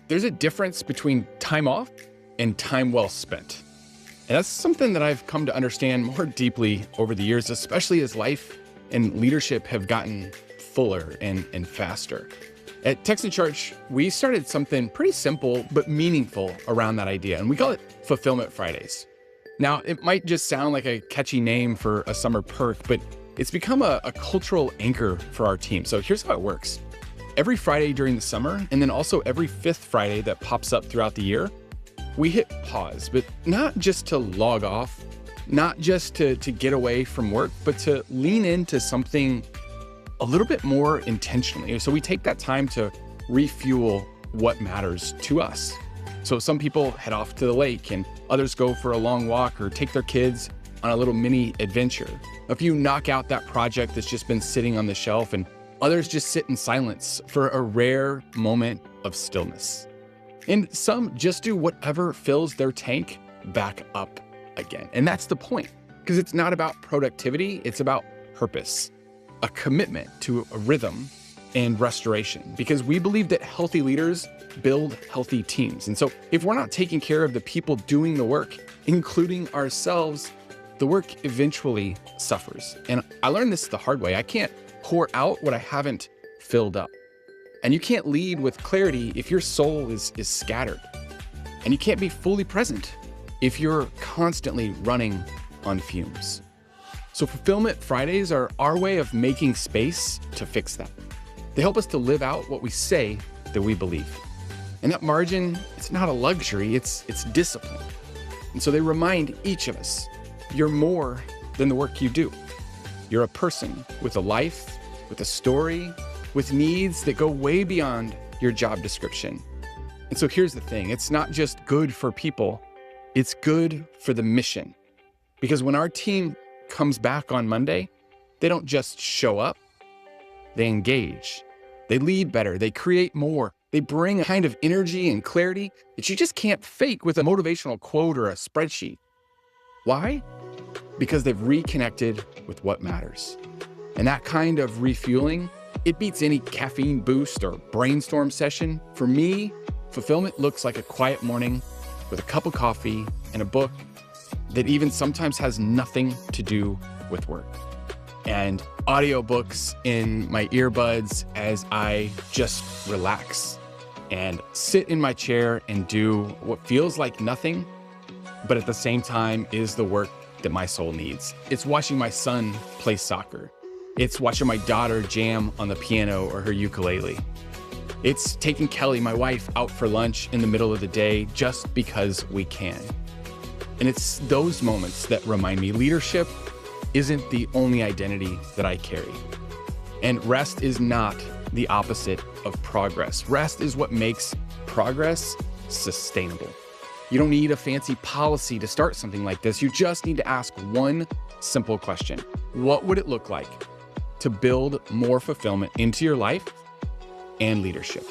there's a difference between time off and time well spent. And that's something that I've come to understand more deeply over the years, especially as life and leadership have gotten fuller and faster. At Texan Church, we started something pretty simple but meaningful around that idea, and we call it Fulfillment Fridays. Now, it might just sound like a catchy name for a summer perk, but it's become a cultural anchor for our team. So here's how it works. Every Friday during the summer, and then also every fifth Friday that pops up throughout the year, we hit pause, but not just to log off, not just to get away from work, but to lean into something a little bit more intentionally. So we take that time to refuel what matters to us. So some people head off to the lake and others go for a long walk or take their kids on a little mini adventure. A few knock out that project that's just been sitting on the shelf, and others just sit in silence for a rare moment of stillness. And some just do whatever fills their tank back up again. And that's the point, because it's not about productivity, it's about purpose, a commitment to a rhythm and restoration, because we believe that healthy leaders build healthy teams. And so if we're not taking care of the people doing the work, including ourselves, the work eventually suffers. And I learned this the hard way. I can't pour out what I haven't filled up. And you can't lead with clarity if your soul is scattered. And you can't be fully present if you're constantly running on fumes. So Fulfillment Fridays are our way of making space to fix that. They help us to live out what we say that we believe. And that margin, it's not a luxury, it's discipline. And so they remind each of us, you're more than the work you do. You're a person with a life, with a story, with needs that go way beyond your job description. And so here's the thing, it's not just good for people, it's good for the mission. Because when our team comes back on Monday, they don't just show up, they engage. They lead better, they create more, they bring a kind of energy and clarity that you just can't fake with a motivational quote or a spreadsheet. Why? Because they've reconnected with what matters. And that kind of refueling, it beats any caffeine boost or brainstorm session. For me, fulfillment looks like a quiet morning with a cup of coffee and a book that even sometimes has nothing to do with work. And audiobooks in my earbuds as I just relax and sit in my chair and do what feels like nothing, but at the same time is the work that my soul needs. It's watching my son play soccer. It's watching my daughter jam on the piano or her ukulele. It's taking Kelly, my wife, out for lunch in the middle of the day just because we can. And it's those moments that remind me leadership isn't the only identity that I carry. And rest is not the opposite of progress. Rest is what makes progress sustainable. You don't need a fancy policy to start something like this. You just need to ask one simple question. What would it look like to build more fulfillment into your life and leadership?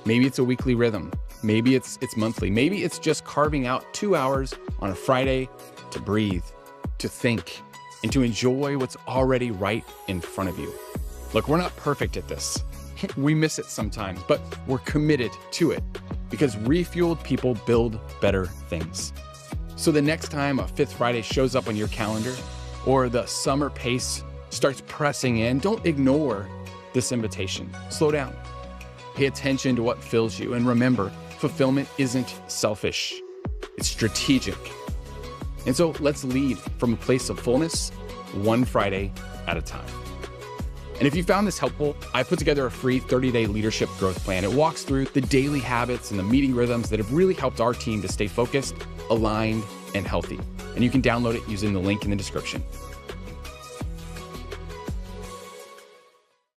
Maybe it's a weekly rhythm. Maybe it's monthly. Maybe it's just carving out 2 hours on a Friday to breathe, to think, and to enjoy what's already right in front of you. Look, we're not perfect at this. We miss it sometimes, but we're committed to it because refueled people build better things. So the next time a Fifth Friday shows up on your calendar or the summer pace starts pressing in, don't ignore this invitation. Slow down. Pay attention to what fills you. And remember, fulfillment isn't selfish. It's strategic. And so let's lead from a place of fullness, one Friday at a time. And if you found this helpful, I put together a free 30-day leadership growth plan. It walks through the daily habits and the meeting rhythms that have really helped our team to stay focused, aligned, and healthy. And you can download it using the link in the description.